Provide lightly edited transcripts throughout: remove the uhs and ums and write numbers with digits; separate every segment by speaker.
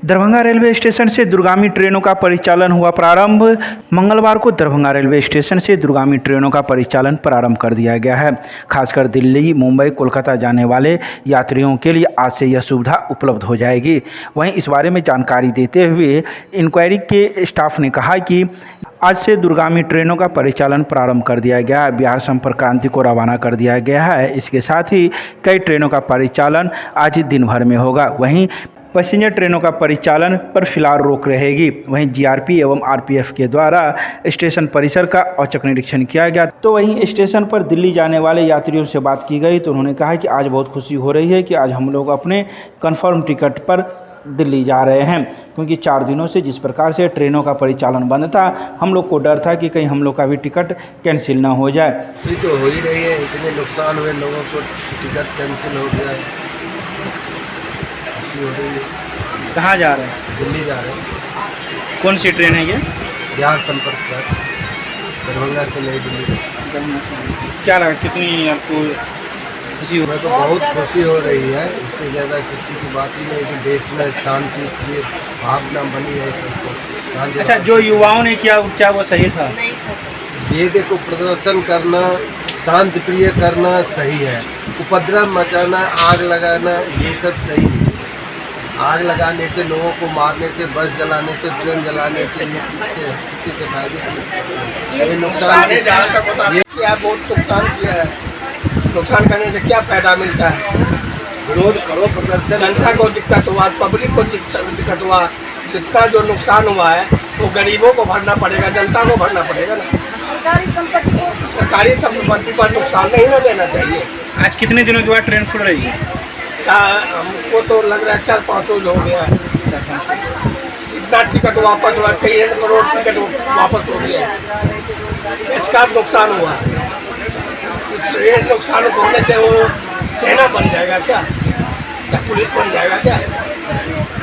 Speaker 1: Darbhanga railway station से दूरगामी ट्रेनों का परिचालन हुआ प्रारंभ। मंगलवार को दरभंगा रेलवे स्टेशन से दूरगामी ट्रेनों का परिचालन प्रारंभ कर दिया गया है। खासकर दिल्ली, मुंबई, कोलकाता जाने वाले यात्रियों के लिए आज से यह सुविधा उपलब्ध हो जाएगी। वहीं इस बारे में जानकारी देते हुए इंक्वायरी के स्टाफ ने कहा कि आज से दूरगामी ट्रेनों का परिचालन प्रारंभ कर दिया गया है। बिहार संपर्क क्रांति को रवाना कर दिया गया है। इसके साथ ही कई ट्रेनों का परिचालन आज दिन भर में होगा। वहीं पैसेंजर ट्रेनों का परिचालन पर फिलहाल रोक रहेगी। वहीं जीआरपी एवं आरपीएफ के द्वारा स्टेशन परिसर का औचक निरीक्षण किया गया। तो वहीं स्टेशन पर दिल्ली जाने वाले यात्रियों से बात की गई तो उन्होंने कहा कि आज बहुत खुशी हो रही है कि आज हम लोग अपने कन्फर्म टिकट पर दिल्ली जा रहे हैं, क्योंकि 4 दिनों से जिस प्रकार से ट्रेनों का परिचालन बंद था, हम लोग को डर था कि कहीं हम लोग का भी टिकट कैंसिल ना हो जाए।
Speaker 2: खुशी तो हो ही रही है, इतने नुकसान हुए लोगों को, टिकट कैंसिल हो गया। खुशी हो रही है।
Speaker 1: कहाँ जा रहे हैं?
Speaker 2: दिल्ली जा रहे हैं।
Speaker 1: कौन सी ट्रेन है ये?
Speaker 2: बिहार संपर्क क्रांति, दरभंगा से नई दिल्ली।
Speaker 1: क्या लगा, कितनी आपको खुशी?
Speaker 2: मैं तो बहुत खुशी हो रही है। इससे ज़्यादा खुशी की बात ही नहीं कि देश में शांति की भावना बनी है सबको।
Speaker 1: अच्छा, जो युवाओं ने किया क्या वो सही था?
Speaker 2: ये देखो, प्रदर्शन करना, शांति प्रिय करना सही है, उपद्रव मचाना, आग लगाना, ये सब सही नहीं। आग लगाने से, लोगों को मारने से, बस जलाने से, ट्रेन जलाने से ये किसी के फायदे की ये नुकसान ये क्या बहुत नुकसान किया है। नुकसान करने से क्या फायदा मिलता है? विरोध करो, प्रदर्शन। जनता को दिक्कत हुआ, पब्लिक को दिक्कत हुआ। जितना जो नुकसान हुआ है वो गरीबों को भरना पड़ेगा, जनता को भरना पड़ेगा ना। सरकारी संपत्ति पर नुकसान नहीं ना देना चाहिए।
Speaker 1: आज कितने दिनों के बाद ट्रेन खुल रही है?
Speaker 2: हमको तो लग रहा है 4-5 रोज हो गया है। इतना टिकट वापस हुआ, कई 1 करोड़ टिकट वापस हो गया है। इसका नुकसान हुआ। ये नुकसान होने से वो सेना बन जाएगा क्या, या पुलिस बन जाएगा क्या?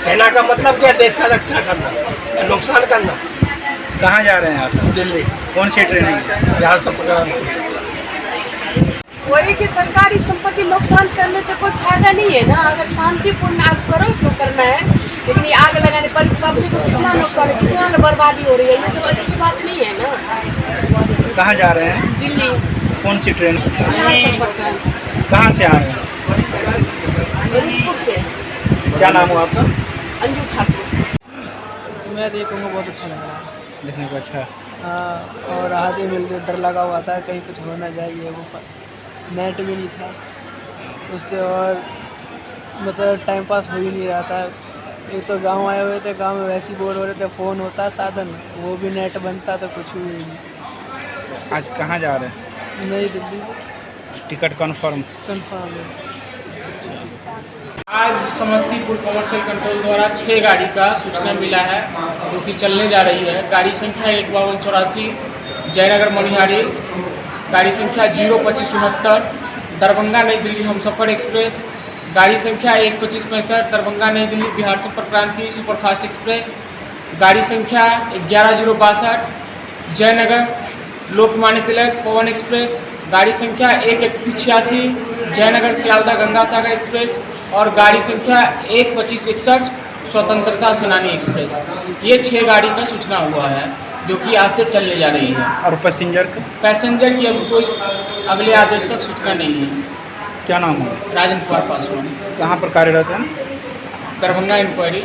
Speaker 2: सेना का मतलब क्या? देश का रक्षा करना या नुकसान करना।
Speaker 1: कहाँ जा रहे हैं आप?
Speaker 2: दिल्ली।
Speaker 1: कौन सी ट्रेन है?
Speaker 2: बिहार संपर्क।
Speaker 3: वही कि सरकारी संपत्ति नुकसान करने से कोई फायदा नहीं है ना। अगर शांतिपूर्ण आप करो तो करना है, लेकिन ये आग लगाने पर पब्लिक को कितना नुकसान है, कितना बर्बादी हो रही है, ये तो अच्छी बात नहीं है ना।
Speaker 1: कहाँ जा रहे हैं?
Speaker 3: दिल्ली।
Speaker 1: कौन सी ट्रेन?
Speaker 3: बिहार संपर्क क्रांति।
Speaker 1: कहाँ से आ रहे हैं?
Speaker 3: रूपपुर से।
Speaker 1: क्या नाम हुआ आपका?
Speaker 3: अंजू ठाकुर।
Speaker 4: मैं देखूँगा, बहुत अच्छा लग रहा है
Speaker 1: देखने को। अच्छा,
Speaker 4: हाँ, और राहत ही मिल रही। डर लगा हुआ था कहीं कुछ हो ना जाए। ये वो नेट भी नहीं था उससे, और मतलब टाइम पास हो ही नहीं रहा था। एक तो गांव आए हुए थे, गांव में वैसे ही बोर हो रहे थे। फ़ोन होता साधन, वो भी नेट बनता तो कुछ भी नहीं।
Speaker 1: आज कहाँ जा रहे हैं?
Speaker 4: नई दिल्ली।
Speaker 1: टिकट कंफर्म
Speaker 4: है।
Speaker 5: आज समस्तीपुर कमर्शियल कंट्रोल द्वारा 6 गाड़ी का सूचना मिला है जो कि चलने जा रही है। गाड़ी संख्या 5184 जयनगर मनिहारी, गाड़ी संख्या 02569 दरभंगा नई दिल्ली हमसफ़र एक्सप्रेस, गाड़ी संख्या 12565 दरभंगा नई दिल्ली बिहार संपर्क क्रांति सुपरफास्ट एक्सप्रेस, गाड़ी संख्या 11062 जयनगर लोकमान्य तिलक पवन एक्सप्रेस, गाड़ी संख्या 13186 जयनगर सियालदह गंगा सागर एक्सप्रेस और गाड़ी संख्या 12561 स्वतंत्रता सेनानी एक्सप्रेस। ये 6 गाड़ी का सूचना हुआ है जो कि आज से चलने जा रही है।
Speaker 1: और पैसेंजर का?
Speaker 5: पैसेंजर की अभी कोई अगले आदेश तक सूचना नहीं है।
Speaker 1: क्या नाम है?
Speaker 5: राजन कुमार पासवान।
Speaker 1: कहाँ पर कार्यरत है?
Speaker 5: दरभंगा इंक्वायरी।